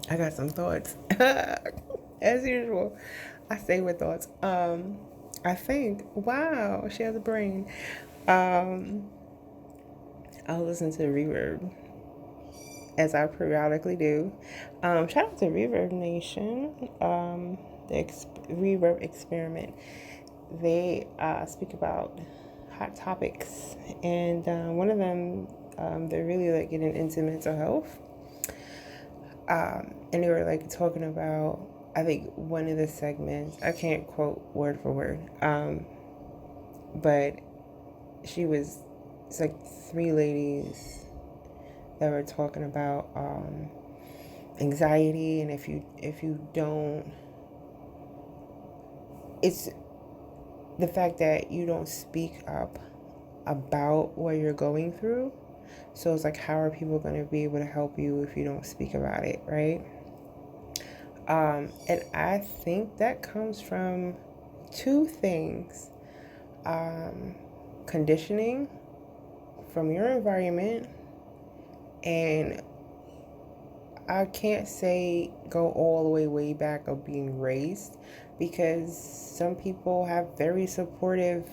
I got some thoughts. As usual, I stay with thoughts. I think, wow, she has a brain. Um, I'll listen to Reverb as I periodically do. Shout out to Reverb Nation, Reverb Experiment. They speak about hot topics, and one of them, they're really like getting into mental health. And they were like talking about, I think one of the segments, I can't quote word for word, but she was, it's like three ladies that were talking about anxiety, and if you don't, it's the fact that you don't speak up about what you're going through. So it's like, how are people going to be able to help you if you don't speak about it, right? And I think that comes from two things: conditioning from your environment, and I can't say go all the way back of being raised, because some people have very supportive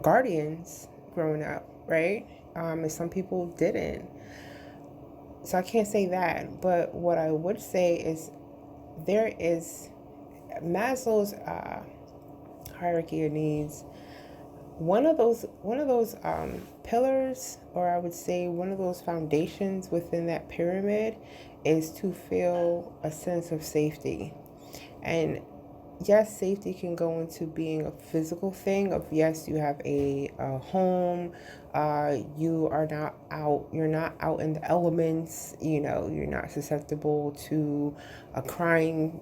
guardians growing up, right? And some people didn't. So I can't say that. But what I would say is there is Maslow's hierarchy of needs. One of those pillars, or I would say one of those foundations within that pyramid, is to feel a sense of safety. And yes, safety can go into being a physical thing of, yes, you have a home, you're not out in the elements, you're not susceptible to a crime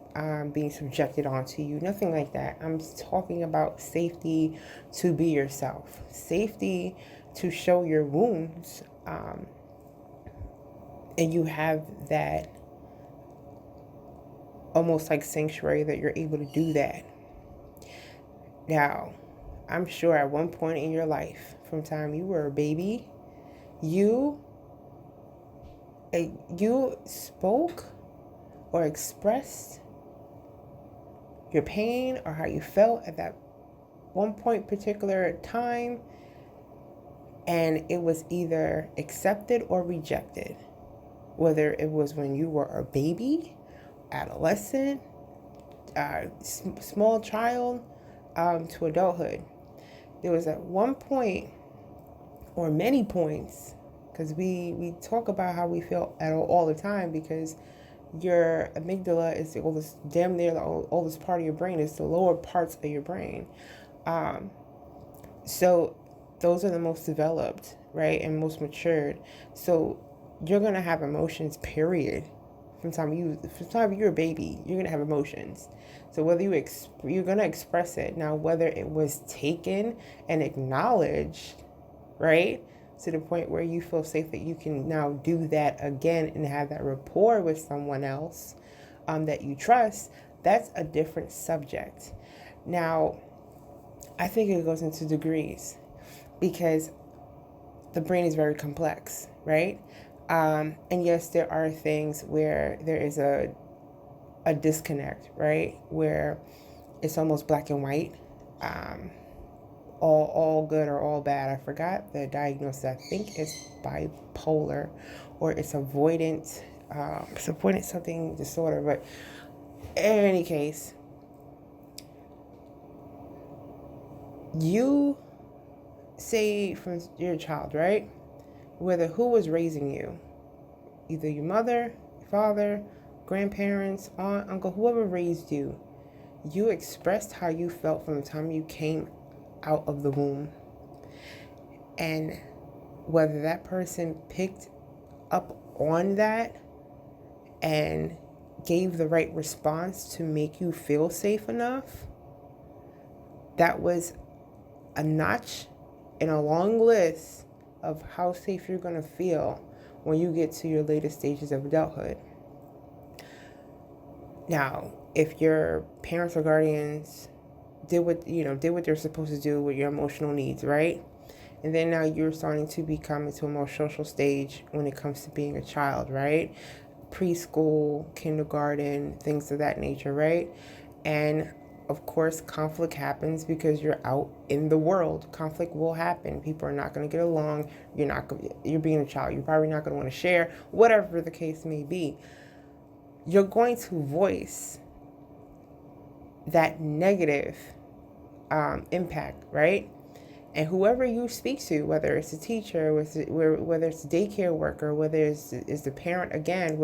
being subjected onto you, nothing like that. I'm talking about safety to be yourself, safety to show your wounds, and you have that almost like sanctuary that you're able to do that. Now, I'm sure at one point in your life, from the time you were a baby, you you spoke or expressed your pain or how you felt at that one point particular time, and it was either accepted or rejected. Whether it was when you were a baby, adolescent, small child, to adulthood. There was at one point, or many points, because we talk about how we feel at all the time, because your amygdala is the oldest, damn near the oldest part of your brain. It's the lower parts of your brain. So those are the most developed, right, and most matured. So you're gonna have emotions, period. From the time you're a baby, you're gonna have emotions. So whether you're gonna express it now, whether it was taken and acknowledged, right, to the point where you feel safe that you can now do that again and have that rapport with someone else that you trust, that's a different subject. Now, I think it goes into degrees, because the brain is very complex, right? And yes, there are things where there is a disconnect, right? Where it's almost black and white, all good or all bad. I forgot the diagnosis. I think it's bipolar, or it's avoidant something disorder. But in any case, you say from your child, right? Whether who was raising you, either your mother, father, grandparents, aunt, uncle, whoever raised you, you expressed how you felt from the time you came out of the womb. And whether that person picked up on that and gave the right response to make you feel safe enough, that was a notch in a long list of how safe you're going to feel when you get to your later stages of adulthood. Now, if your parents or guardians did what they're supposed to do with your emotional needs, right? And then now you're starting to become into a more social stage when it comes to being a child, right? Preschool, kindergarten, things of that nature, right? And of course, conflict happens because you're out in the world. Conflict will happen. People are not going to get along. You're being a child. You're probably not going to want to share, whatever the case may be. You're going to voice that negative impact, right? And whoever you speak to, whether it's a teacher, whether it's a daycare worker, whether it's the parent, again,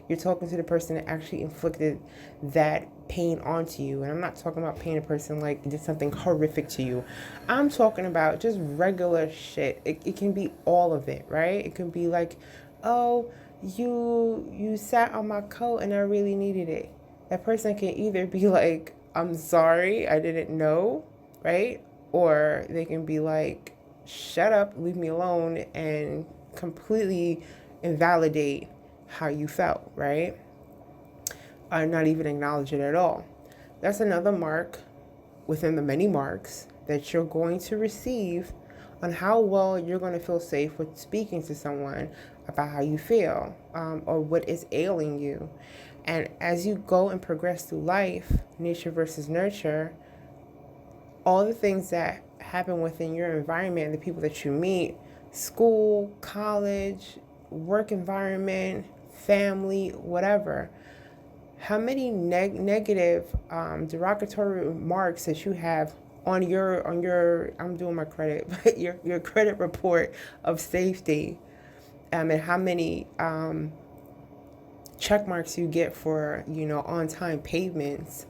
you're talking to the person that actually inflicted that pain onto you. And I'm not talking about paying a person like did something horrific to you. I'm talking about just regular shit. It can be all of it, right? It can be like, oh, you sat on my coat and I really needed it. That person can either be like, I'm sorry, I didn't know, right? Or they can be like, shut up, leave me alone, and completely invalidate how you felt, right? Or not even acknowledge it at all. That's another mark within the many marks that you're going to receive on how well you're going to feel safe with speaking to someone about how you feel, or what is ailing you. And as you go and progress through life, nature versus nurture, all the things that happen within your environment, the people that you meet, school, college, work environment, family, whatever, how many negative, derogatory remarks that you have on your I'm doing my credit, but your credit report of safety, and how many check marks you get for on-time payments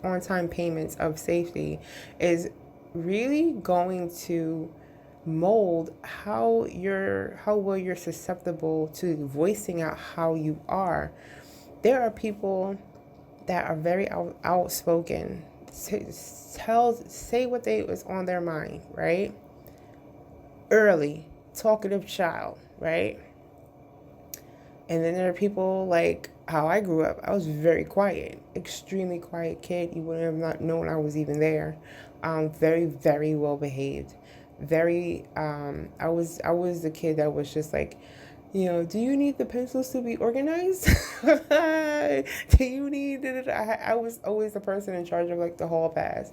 of safety is really going to mold how well you're susceptible to voicing out how you are. There are people that are very outspoken, say what was on their mind, right? Early, talkative child, right? And then there are people like how I grew up. I was very quiet, extremely quiet kid. You would have not known I was even there. Very, very well behaved. Very, I was the kid that was just like, do you need the pencils to be organized? Do you need it? I was always the person in charge of like the hall pass.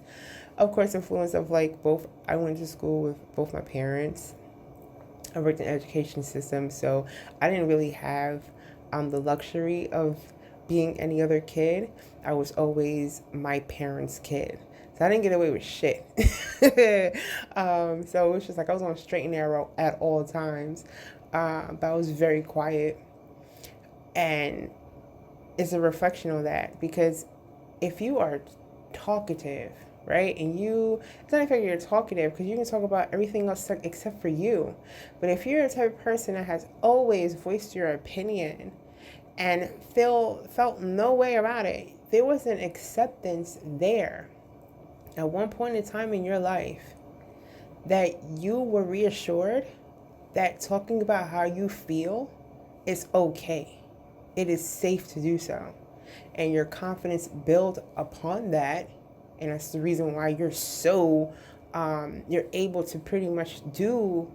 Of course, influence of like both. I went to school with both my parents. I worked in the education system, so I didn't really have the luxury of being any other kid. I was always my parents' kid. So I didn't get away with shit. So it was just like I was on a straight and narrow at all times. But I was very quiet. And it's a reflection of that, because if you are talkative, right? And it's not like you're talkative because you can talk about everything else except for you. But if you're the type of person that has always voiced your opinion and felt no way about it, there was an acceptance there at one point in time in your life that you were reassured that talking about how you feel is okay. It is safe to do so. And your confidence built upon that. And that's the reason why you're you're able to pretty much do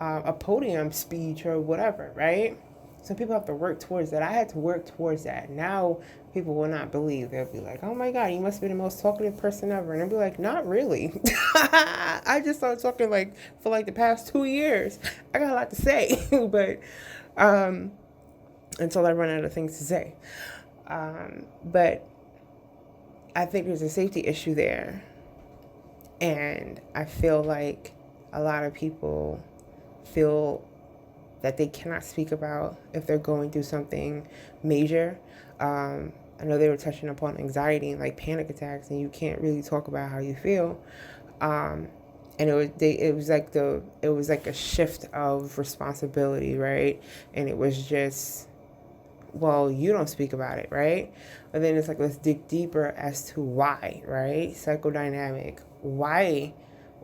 a podium speech or whatever, right? Some people have to work towards that. I had to work towards that. Now people will not believe. They'll be like, oh my God, you must be the most talkative person ever. And I'll be like, not really. I just started talking like for like the past 2 years. I got a lot to say, but until I run out of things to say. But I think there's a safety issue there. And I feel like a lot of people feel that they cannot speak about if they're going through something major. I know they were touching upon anxiety and like panic attacks, and you can't really talk about how you feel. And it was like a shift of responsibility, right? And it was just, well, you don't speak about it, right? But then it's like, let's dig deeper as to why, right? Psychodynamic. Why?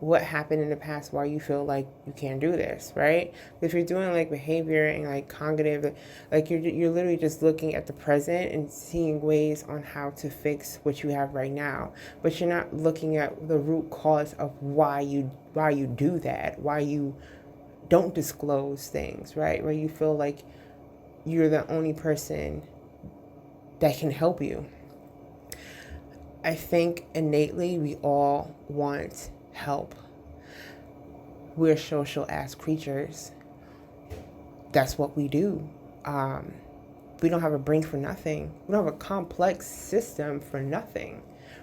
What happened in the past? Why you feel like you can't do this, right? If you're doing like behavior and like cognitive, like you're literally just looking at the present and seeing ways on how to fix what you have right now, but you're not looking at the root cause of why you do that, why you don't disclose things, right? Where you feel like you're the only person that can help you. I think innately we all want help. We're social ass creatures. That's what we do. We don't have a brain for nothing. We don't have a complex system for nothing,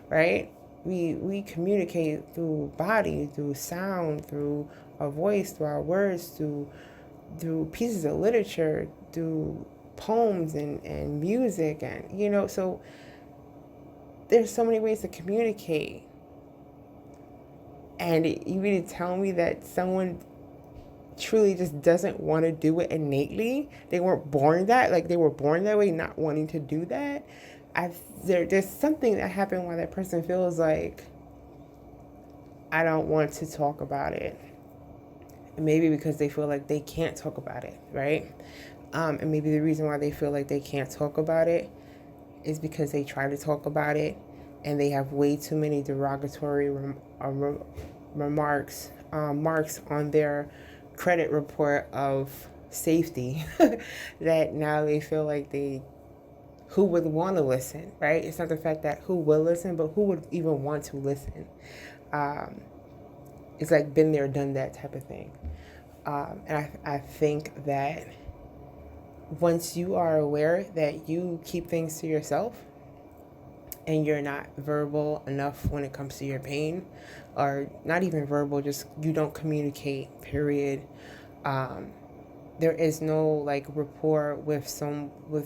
right? We communicate through body, through sound, through our voice, through our words, through pieces of literature, through poems and music, and so there's so many ways to communicate. And you mean to tell me that someone truly just doesn't want to do it innately? They weren't born that, like they were born that way, not wanting to do that. There's something that happened why that person feels like, I don't want to talk about it. And maybe because they feel like they can't talk about it, right? And maybe the reason why they feel like they can't talk about it is because they try to talk about it and they have way too many derogatory marks on their credit report of safety that now they feel like who would want to listen, right? It's not the fact that who will listen, but who would even want to listen. It's like been there, done that type of thing. And I think that once you are aware that you keep things to yourself and you're not verbal enough when it comes to your pain, or not even verbal, just you don't communicate, period. There is no like rapport with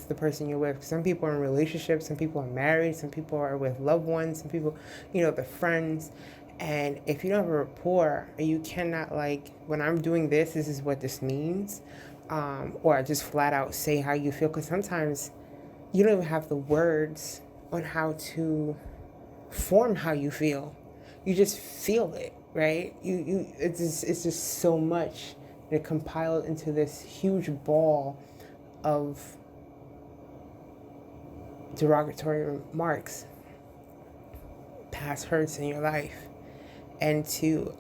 the person you're with. Some people are in relationships, some people are married, some people are with loved ones, some people, the friends. And if you don't have a rapport, you cannot when I'm doing this is what this means. Or just flat out say how you feel, because sometimes you don't even have the words on how to form how you feel. You just feel it, right? It's just so much that compiled into this huge ball of derogatory remarks, past hurts in your life, and to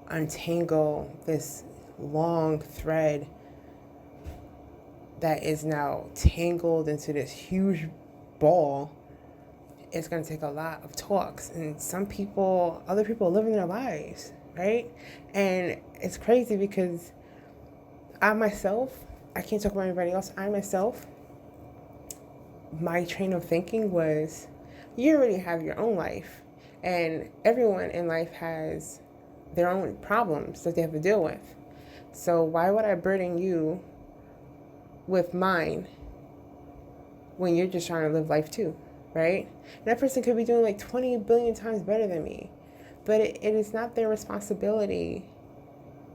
untangle this long thread that is now tangled into this huge ball, it's going to take a lot of talks. And other people are living their lives, right? And it's crazy because I can't talk about anybody else. I myself, my train of thinking was, you already have your own life. And everyone in life has their own problems that they have to deal with. So why would I burden you with mine when you're just trying to live life too, right? And that person could be doing like 20 billion times better than me, but it is not their responsibility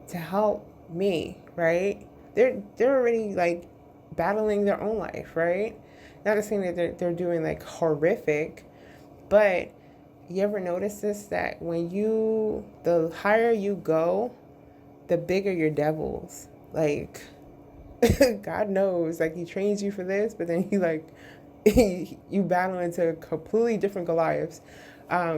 to help me, right? They're already like battling their own life, right? Not saying that they're doing like horrific, but you ever notice this, that the higher you go, the bigger your devils, like God knows, like he trains you for this, but then you battle into completely different Goliaths.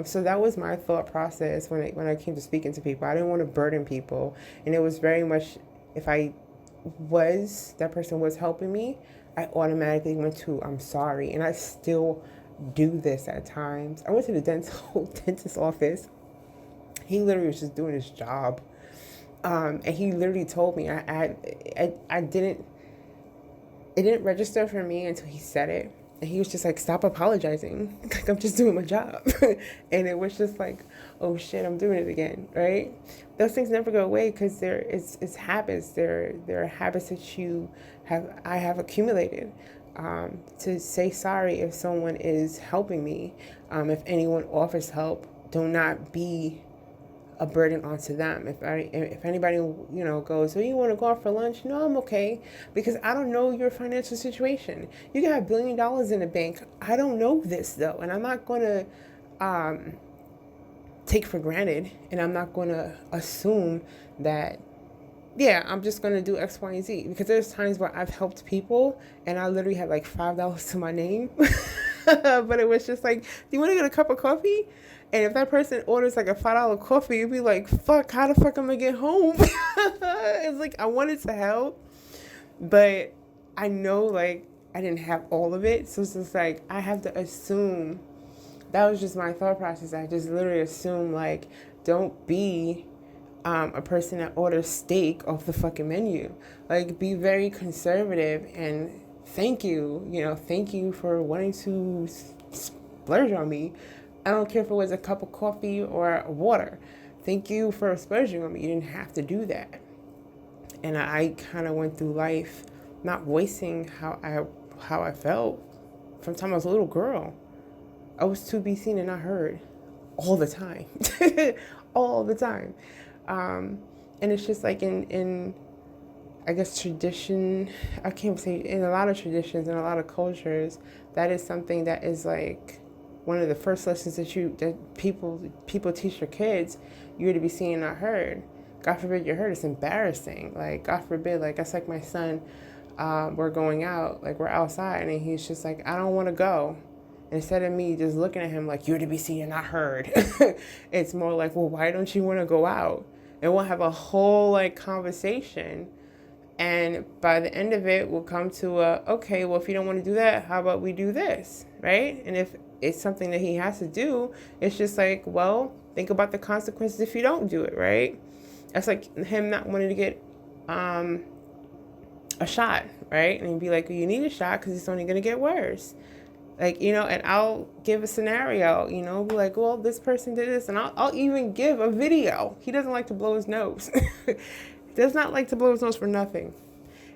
So that was my thought process when I came to speaking to people. I didn't want to burden people, and it was very much, if that person was helping me, I automatically went to, I'm sorry, and I still do this at times. I went to the dentist office. He literally was just doing his job. And he literally told me, it didn't register for me until he said it. And he was just like, stop apologizing. Like, I'm just doing my job. And it was just like, oh shit, I'm doing it again, right? Those things never go away because it's habits. They're habits that I have accumulated. To say sorry if someone is helping me. If anyone offers help, do not be a burden onto them. If anybody goes, so you want to go out for lunch? No, I'm okay, because I don't know your financial situation. You can have $1 billion in the bank. I don't know this though, and I'm not going to take for granted, and I'm not going to assume that I'm just going to do X, Y, and Z, because there's times where I've helped people and I literally had like $5 to my name But it was just like, do you want to get a cup of coffee? And if that person orders like a $5 coffee, you'd be like, fuck, how the fuck am I get home? It's like, I wanted to help, but I know like I didn't have all of it. So it's just like, I have to assume. That was just my thought process. I just literally assume like, don't be a person that orders steak off the fucking menu. Like, be very conservative and thank you, thank you for wanting to splurge on me. I don't care if it was a cup of coffee or water. Thank you for splurging on me. You didn't have to do that. And I kind of went through life not voicing how I felt from the time I was a little girl. I was to be seen and not heard all the time. All the time. And it's just like in I guess tradition, I can't say, in a lot of traditions and a lot of cultures, that is something that is like one of the first lessons that people teach their kids. You're to be seen and not heard. God forbid you're heard. It's embarrassing. Like, God forbid, like, that's like my son, we're going out, like we're outside, and he's just like, I don't want to go. Instead of me just looking at him like, you're to be seen and not heard, it's more like, well, why don't you want to go out? And we'll have a whole like conversation. And by the end of it, we'll come to okay, well, if you don't want to do that, how about we do this, right? And if it's something that he has to do, it's just like, well, think about the consequences if you don't do it, right? That's like him not wanting to get a shot, right? And he'd be like, well, you need a shot because it's only going to get worse. Like, and I'll give a scenario, be like, well, this person did this, and I'll even give a video. He doesn't like to blow his nose. Does not like to blow his nose for nothing.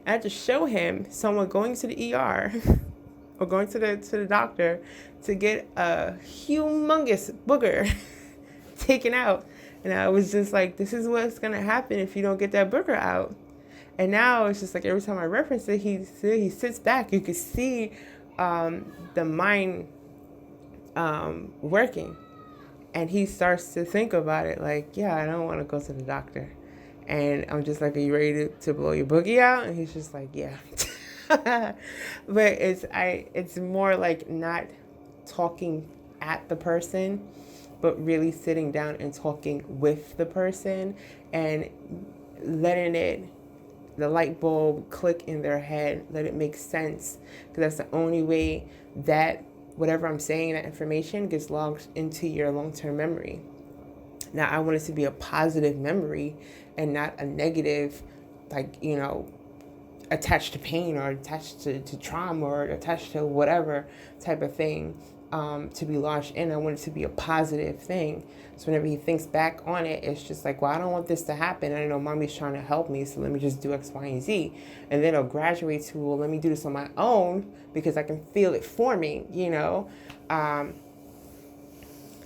I had to show him someone going to the ER or going to the doctor to get a humongous booger taken out. And I was just like, this is what's going to happen if you don't get that booger out. And now it's just like every time I reference it, he sits back. You can see the mind working. And he starts to think about it like, yeah, I don't want to go to the doctor. And I'm just like, are you ready to blow your boogie out? And he's just like, yeah. But it's more like not talking at the person, but really sitting down and talking with the person and letting the light bulb click in their head, let it make sense. Because that's the only way that whatever I'm saying, that information gets logged into your long-term memory. Now, I want it to be a positive memory and not a negative, like, attached to pain or attached to trauma or attached to whatever type of thing to be launched in. I want it to be a positive thing. So whenever he thinks back on it, it's just like, well, I don't want this to happen. I know mommy's trying to help me, so let me just do X, Y, and Z. And then it'll graduate to, well, let me do this on my own because I can feel it forming,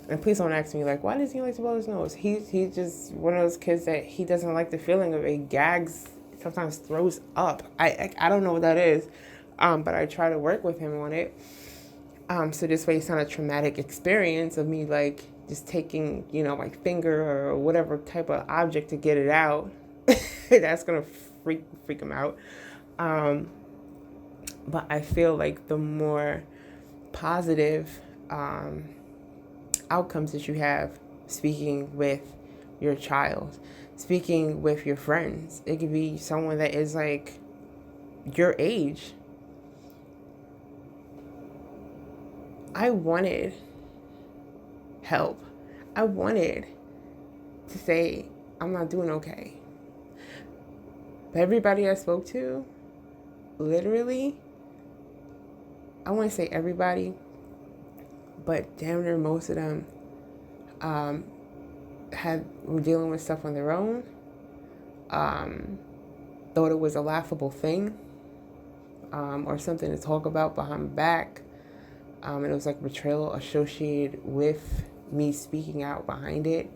And please don't ask me, like, why does he like to blow his nose? He's just one of those kids that he doesn't like the feeling of it. He gags, sometimes throws up. I don't know what that is, but I try to work with him on it. So this way it's not a traumatic experience of me, like, just taking, my finger or whatever type of object to get it out. That's going to freak him out. But I feel like the more positive outcomes that you have speaking with your child, speaking with your friends. It could be someone that is like your age. I wanted help. I wanted to say, I'm not doing okay. But everybody I spoke to, literally, I want to say everybody, but damn near most of them were dealing with stuff on their own, thought it was a laughable thing, or something to talk about behind my back. And it was like betrayal associated with me speaking out behind it.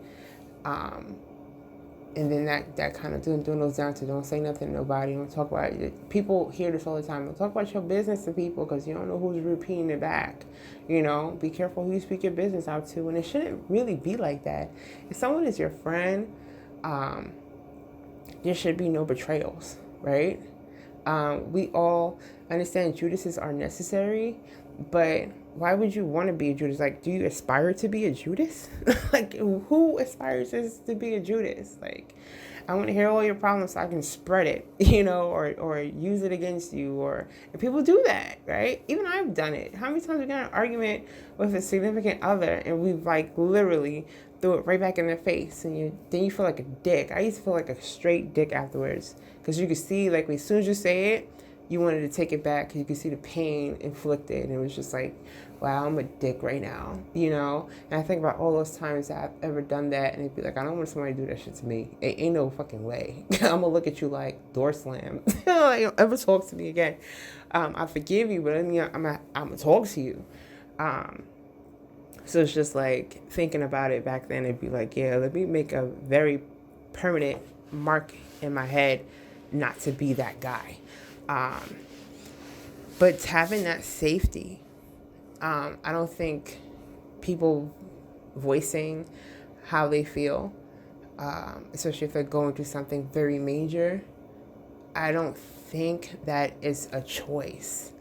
And then that kind of dwindles down to don't say nothing to nobody, don't talk about it. People hear this all the time. Don't talk about your business to people because you don't know who's repeating it back. Be careful who you speak your business out to. And it shouldn't really be like that. If someone is your friend, there should be no betrayals, right? We all I understand Judases are necessary, but why would you want to be a Judas? Like, do you aspire to be a Judas? Like, who aspires to be a Judas? Like, I want to hear all your problems so I can spread it, or use it against you. And people do that, right? Even I've done it. How many times have we got an argument with a significant other and we've like literally threw it right back in their face, and then you feel like a dick. I used to feel like a straight dick afterwards, because you could see, like, as soon as you say it, you wanted to take it back because you could see the pain inflicted, and it was just like, wow, I'm a dick right now, And I think about all those times that I've ever done that, and it'd be like, I don't want somebody to do that shit to me. It ain't no fucking way. I'm gonna look at you like door slam. Like, don't ever talk to me again. I forgive you, but I mean, I'm gonna talk to you. So it's just like thinking about it back then, it'd be like, yeah, let me make a very permanent mark in my head not to be that guy. But having that safety, I don't think people voicing how they feel, especially if they're going through something very major, I don't think that is a choice.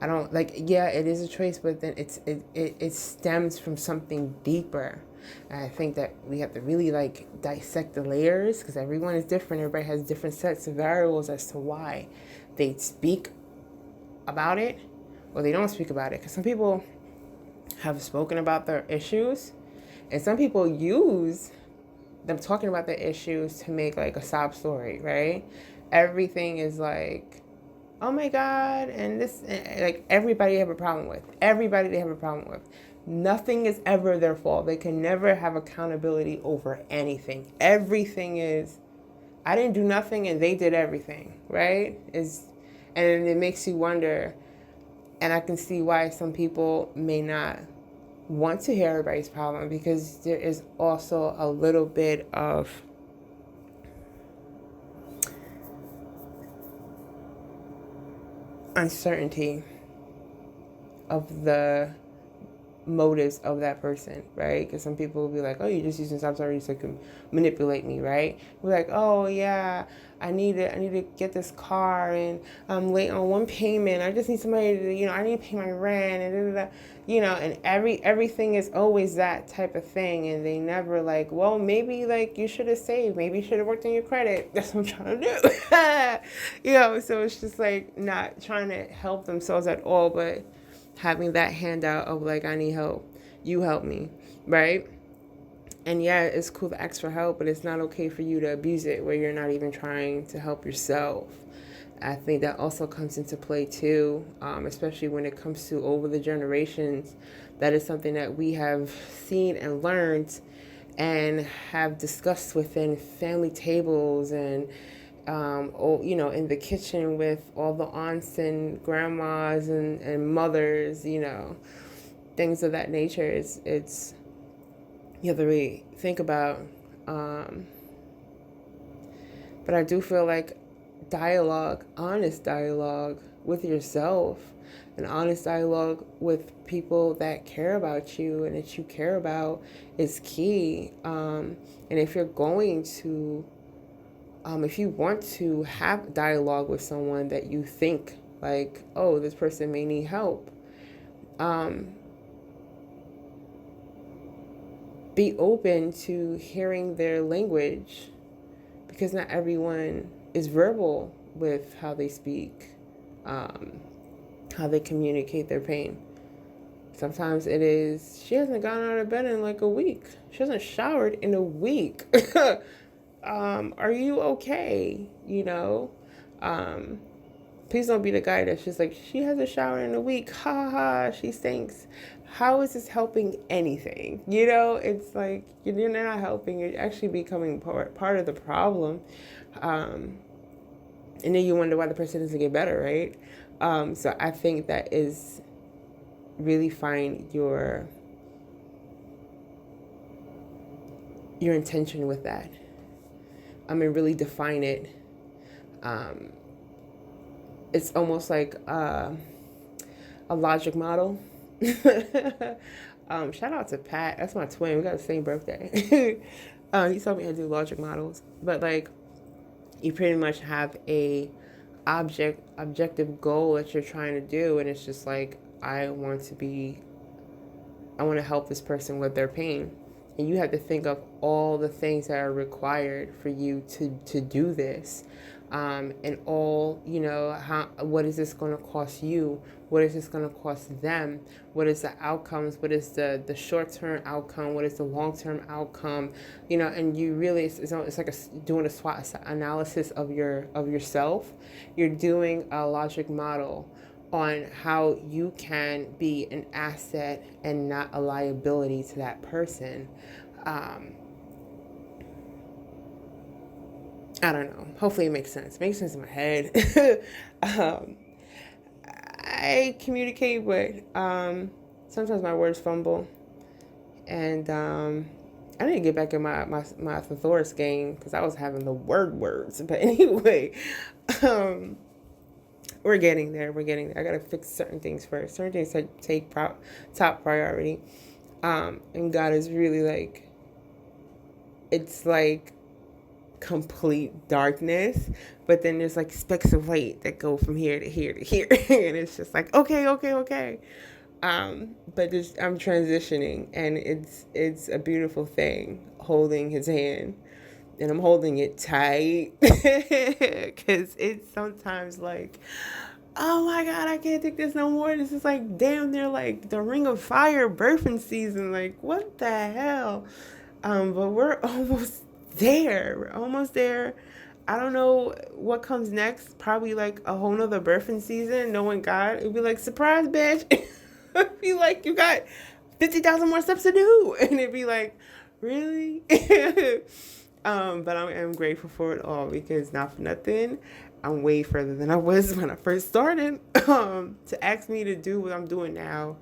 I don't yeah, it is a choice, but then it stems from something deeper. And I think that we have to really like dissect the layers, because everyone is different. Everybody has different sets of variables as to why they speak about it or they don't speak about it. Because some people have spoken about their issues, and some people use them talking about their issues to make like a sob story, right? Everything is like, oh my God, and this, and like everybody they have a problem with. Everybody they have a problem with. Nothing is ever their fault. They can never have accountability over anything. Everything is, I didn't do nothing and they did everything, right? And it makes you wonder, and I can see why some people may not want to hear everybody's problem, because there is also a little bit of uncertainty of the motives of that person, right? Because some people will be like, oh, you're just using sob stories to manipulate me, right? We're like, oh yeah, I need to get this car, and I'm late on one payment. I just need somebody to, I need to pay my rent, and and everything is always that type of thing. And they never like, well, maybe like you should have saved, maybe you should have worked on your credit. That's what I'm trying to do. So it's just like not trying to help themselves at all, but having that handout of like, I need help, you help me, right? And yeah, it's cool to ask for help, but it's not okay for you to abuse it where you're not even trying to help yourself. I think that also comes into play too, especially when it comes to over the generations. That is something that we have seen and learned and have discussed within family tables and in the kitchen with all the aunts and grandmas and mothers, things of that nature. It's you have to really think about. But I do feel like honest dialogue with yourself, an honest dialogue with people that care about you and that you care about is key. And if you're going to if you want to have dialogue with someone that you think like, oh, this person may need help, be open to hearing their language, because not everyone is verbal with how they speak, how they communicate their pain. Sometimes it is, she hasn't gotten out of bed in like a week. She hasn't showered in a week. Are you okay? Please don't be the guy that's just like, she hasn't showered in a week. Ha ha ha, she stinks. How is this helping anything? It's like, you're not helping. You're actually becoming part of the problem. And then you wonder why the person doesn't get better, right? So I think that is really find your intention with that. Really define it. It's almost like a logic model. Shout out to Pat. That's my twin. We got the same birthday. He told me how to do logic models. But like, you pretty much have a objective goal that you're trying to do, and it's just like, I want to help this person with their pain. And you have to think of all the things that are required for you to do this. And all, what is this going to cost you? What is this going to cost them? What is the outcomes? What is the short-term outcome? What is the long-term outcome? And you really, it's like doing a SWOT analysis of yourself. You're doing a logic model on how you can be an asset and not a liability to that person. I don't know. Hopefully it makes sense. It makes sense in my head. I communicate, but sometimes my words fumble. And I need to get back in my thesaurus game because I was having the words. But anyway, we're getting there. I got to fix certain things first. Certain things take top priority. And God is really like, it's like complete darkness, but then there's like specks of light that go from here to here to here. And it's just like, okay. But I'm transitioning, and it's a beautiful thing holding his hand. And I'm holding it tight because it's sometimes like, oh my God, I can't take this no more. This is like damn near like the Ring of Fire birthing season. Like, what the hell? But we're almost there. I don't know what comes next. Probably like a whole nother birthing season. Knowing God, it'd be like, surprise, bitch. It'd be like, you got 50,000 more steps to do. And it'd be like, really? But I'm grateful for it all, because not for nothing, I'm way further than I was when I first started. To ask me to do what I'm doing now,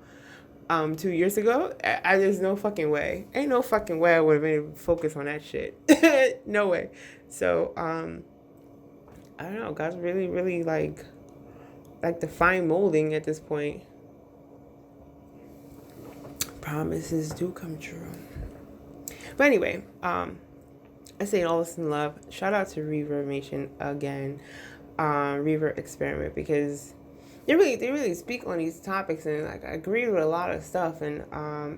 2 years ago, there's no fucking way. Ain't no fucking way I would have been able to focus on that shit. No way. So, I don't know. God's really, really like the fine molding at this point. Promises do come true. But anyway, I say all this in love. Shout out to Reverbation again, Reverb Experiment, because they really speak on these topics, and like I agree with a lot of stuff. And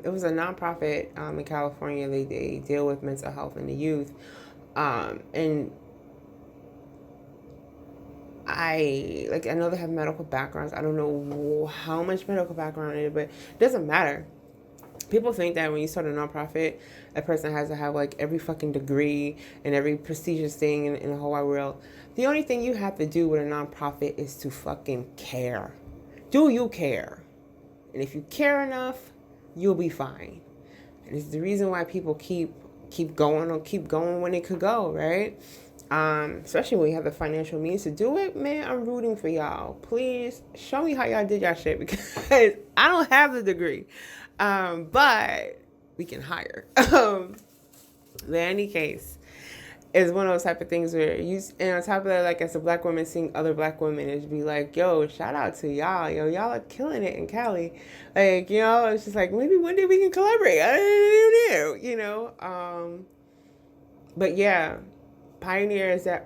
it was a nonprofit in California. They deal with mental health in the youth, and I know they have medical backgrounds. I don't know how much medical background it is, but it doesn't matter. People think that when you start a nonprofit, a person has to have like every fucking degree and every prestigious thing in the whole wide world. The only thing you have to do with a nonprofit is to fucking care. Do you care? And if you care enough, you'll be fine. And it's the reason why people keep going when they could go, right? Especially when you have the financial means to do it. Man, I'm rooting for y'all. Please show me how y'all did y'all shit, because I don't have the degree. But we can hire. But in any case, it's one of those type of things where and on top of that, like as a black woman seeing other black women, it'd be like, yo, shout out to y'all. Yo, y'all are killing it in Cali. Like, it's just like, maybe one day we can collaborate. I don't know, But yeah, pioneers that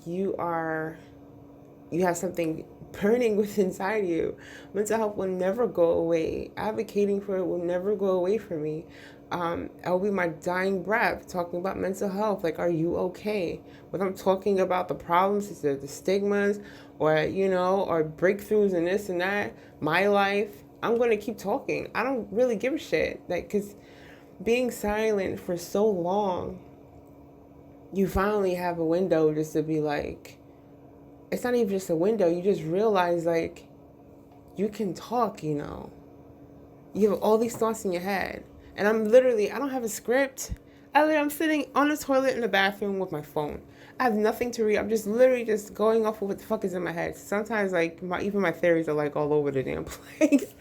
you have something burning within inside you. Mental health will never go away. Advocating for it will never go away from me. I'll be my dying breath talking about mental health. Like, are you okay? Whether I'm talking about the problems, the stigmas, or or breakthroughs and this and that, my life, I'm gonna keep talking. I don't really give a shit. Like, cause being silent for so long, you finally have a window just to be like, it's not even just a window. You just realize, like, you can talk, You have all these thoughts in your head. And I don't have a script. I'm sitting on the toilet in the bathroom with my phone. I have nothing to read. I'm just literally just going off of what the fuck is in my head. Sometimes, like, even my theories are, like, all over the damn place.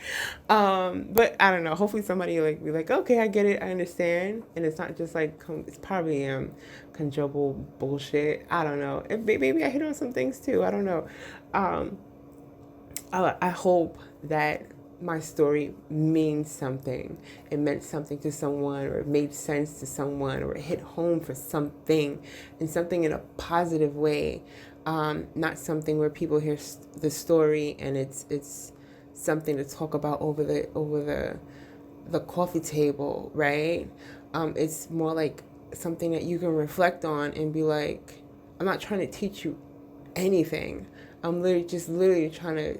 But I don't know. Hopefully somebody, like, be like, okay, I get it. I understand. And it's not just, like, it's probably conjugable bullshit. I don't know. Maybe I hit on some things, too. I don't know. I hope that my story means something. It meant something to someone, or it made sense to someone, or it hit home for something, and something in a positive way. not something where people hear the story and it's something to talk about over the coffee table, right? It's more like something that you can reflect on and be like, I'm not trying to teach you anything. I'm literally trying to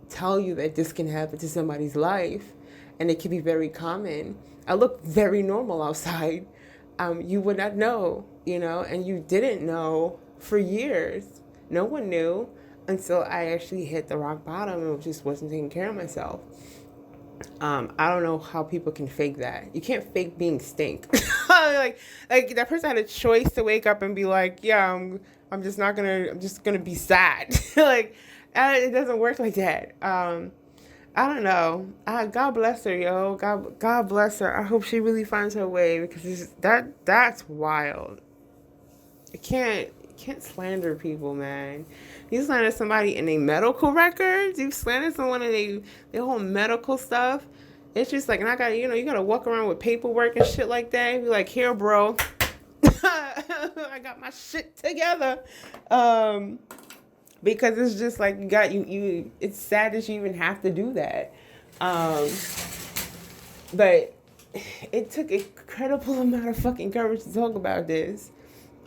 tell you that this can happen to somebody's life, and it can be very common. I look very normal outside. You would not know, and you didn't know for years. No one knew until I actually hit the rock bottom and just wasn't taking care of myself. I don't know how people can fake that. You can't fake being stink. like that person had a choice to wake up and be like, yeah, I'm just gonna be sad. Like, it doesn't work like that. I don't know. God bless her, yo. God bless her. I hope she really finds her way, because that's wild. You can't slander people, man. You slander somebody in their medical records. You slander someone in their whole medical stuff. It's just like, and I got, you gotta walk around with paperwork and shit like that. Be like, here, bro. I got my shit together. Because it's just like, you it's sad that you even have to do that. But it took an incredible amount of fucking courage to talk about this.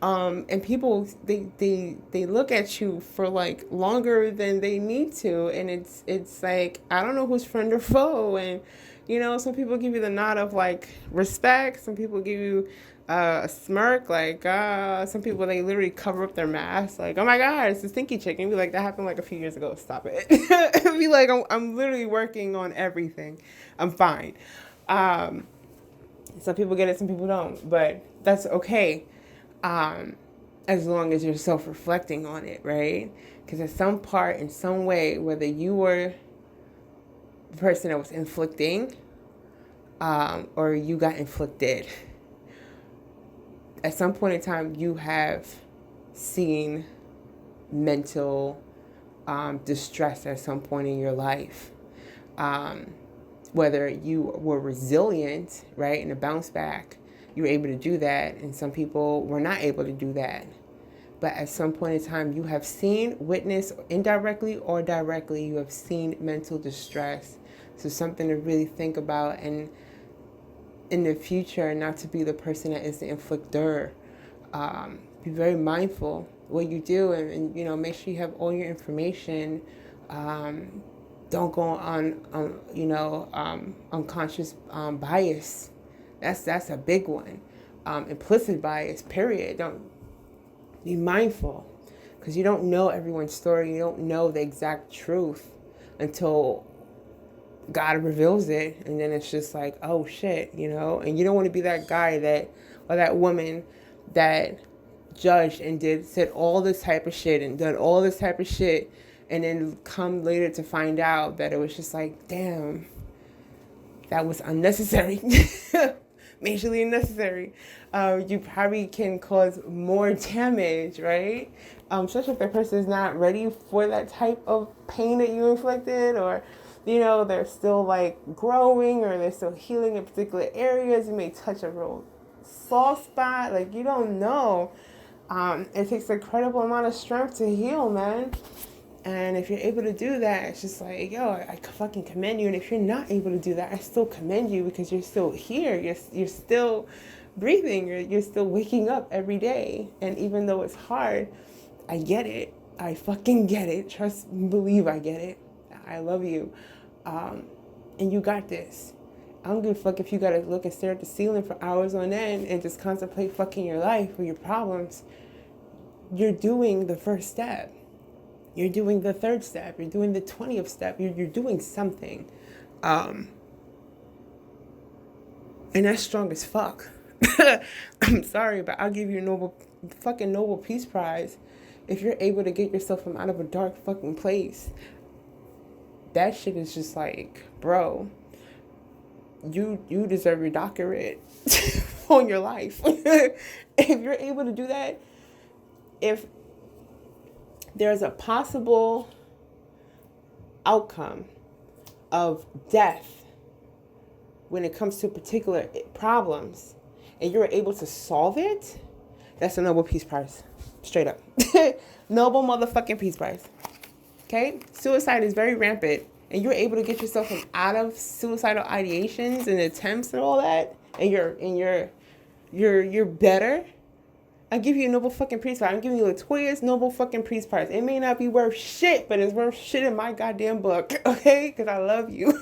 And people, they look at you for like longer than they need to. And it's like, I don't know who's friend or foe. And, some people give you the nod of like respect. Some people give you a smirk. Like, some people, they literally cover up their mask. Like, oh my God, it's a stinky chicken. Be like, that happened like a few years ago. Stop it. Be like, I'm literally working on everything. I'm fine. Some people get it, some people don't, but that's okay. As long as you're self-reflecting on it, right? Because at some part, in some way, whether you were the person that was inflicting, or you got inflicted, at some point in time, you have seen mental distress at some point in your life. Whether you were resilient, right, and a bounce back, you were able to do that, and some people were not able to do that. But at some point in time, you have seen, witnessed, indirectly or directly, you have seen mental distress. So something to really think about, and in the future, not to be the person that is the inflictor. Be very mindful what you do, and make sure you have all your information. Don't go on unconscious bias. That's a big one. Implicit bias, period. Don't be mindful, because you don't know everyone's story. You don't know the exact truth until God reveals it, and then it's just like, oh shit, and you don't want to be that guy or that woman that judged and said all this type of shit and done all this type of shit, and then come later to find out that it was just like, damn, that was unnecessary. Majorly unnecessary. You probably can cause more damage, right? Especially if that person is not ready for that type of pain that you inflicted, or they're still like growing, or they're still healing in particular areas. You may touch a real soft spot. Like, you don't know. It takes an incredible amount of strength to heal, man. And if you're able to do that, it's just like, yo, I fucking commend you. And if you're not able to do that, I still commend you, because you're still here. You're still breathing. You're still waking up every day. And even though it's hard, I get it. I fucking get it. Trust and believe I get it. I love you. And you got this. I don't give a fuck if you gotta look and stare at the ceiling for hours on end and just contemplate fucking your life or your problems. You're doing the first step. You're doing the third step. You're doing the 20th step. You're doing something. And that's strong as fuck. I'm sorry, but I'll give you a Nobel Peace Prize if you're able to get yourself from out of a dark fucking place. That shit is just like, bro, you deserve your doctorate on your life. If you're able to do that, if there's a possible outcome of death when it comes to particular problems, and you're able to solve it, that's a Nobel Peace Prize. Straight up. Nobel motherfucking Peace Prize. Okay? Suicide is very rampant. And you're able to get yourself out of suicidal ideations and attempts and all that. And you're better. I give you a Nobel fucking Peace Prize. I'm giving you Latoya's Nobel fucking Peace Prize. It may not be worth shit, but it's worth shit in my goddamn book, okay? Because I love you.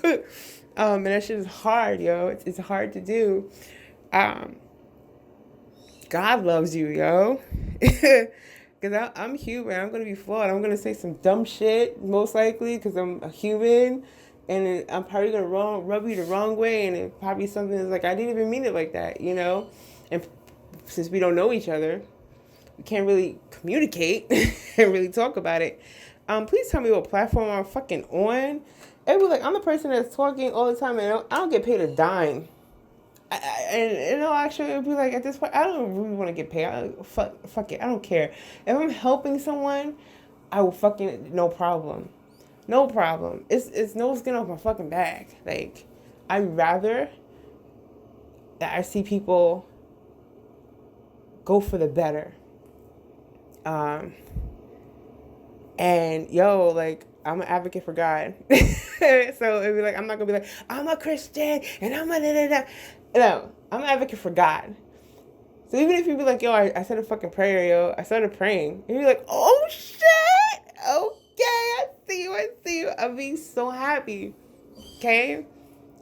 And that shit is hard, yo. It's hard to do. God loves you, yo. Because I'm human. I'm going to be flawed. I'm going to say some dumb shit, most likely, because I'm a human. And I'm probably going to rub you the wrong way. And it probably something that's like, I didn't even mean it like that, you know? And since we don't know each other, we can't really communicate and really talk about it. Please tell me what platform I'm fucking on. It was like, I'm the person that's talking all the time and I don't get paid a dime. And it'll actually it'll be like, at this point, I don't really want to get paid. Fuck it. I don't care. If I'm helping someone, I will fucking, no problem. No problem. It's no skin off my fucking back. Like, I'd rather that I see people go for the better. And yo, like, I'm an advocate for God. So it'd be like, I'm not gonna be like, I'm a Christian and I'm a da-da-da. No, I'm an advocate for God. So even if you be like, yo, I said a fucking prayer, yo, I started praying. And you're like, oh shit, okay, I see you. I'm being so happy. Okay?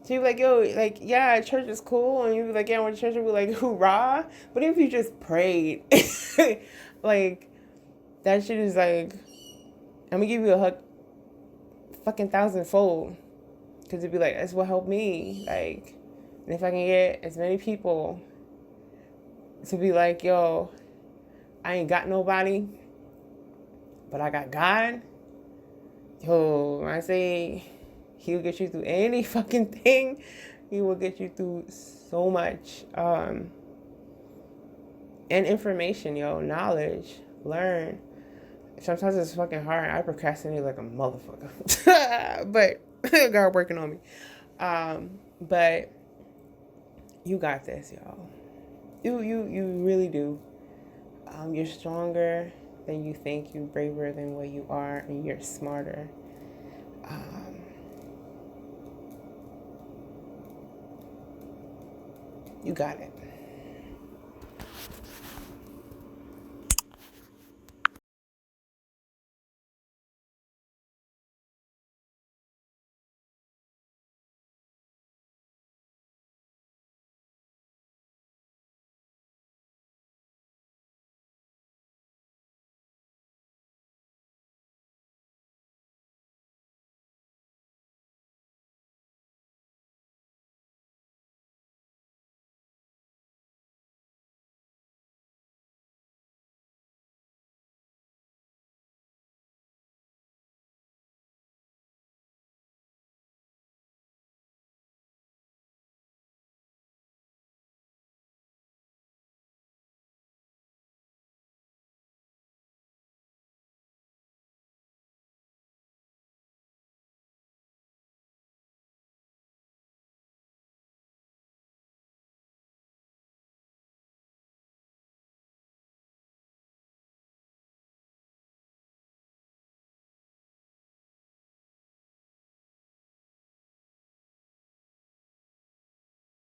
So you're like, yo, like, yeah, church is cool. And you'd be like, yeah, I went to church and be like, hoorah. But if you just prayed, like, that shit is like, I'm gonna give you a hug fucking 1,000-fold. Because it'd be like, that's what helped me. Like, and if I can get as many people to be like, yo, I ain't got nobody, but I got God. Yo, when I say He will get you through any fucking thing, He will get you through so much. And information, yo, knowledge, learn. Sometimes it's fucking hard. I procrastinate like a motherfucker. But God working on me. But you got this, y'all. You really do. You're stronger than you think. You're braver than what you are, and you're smarter. You got it.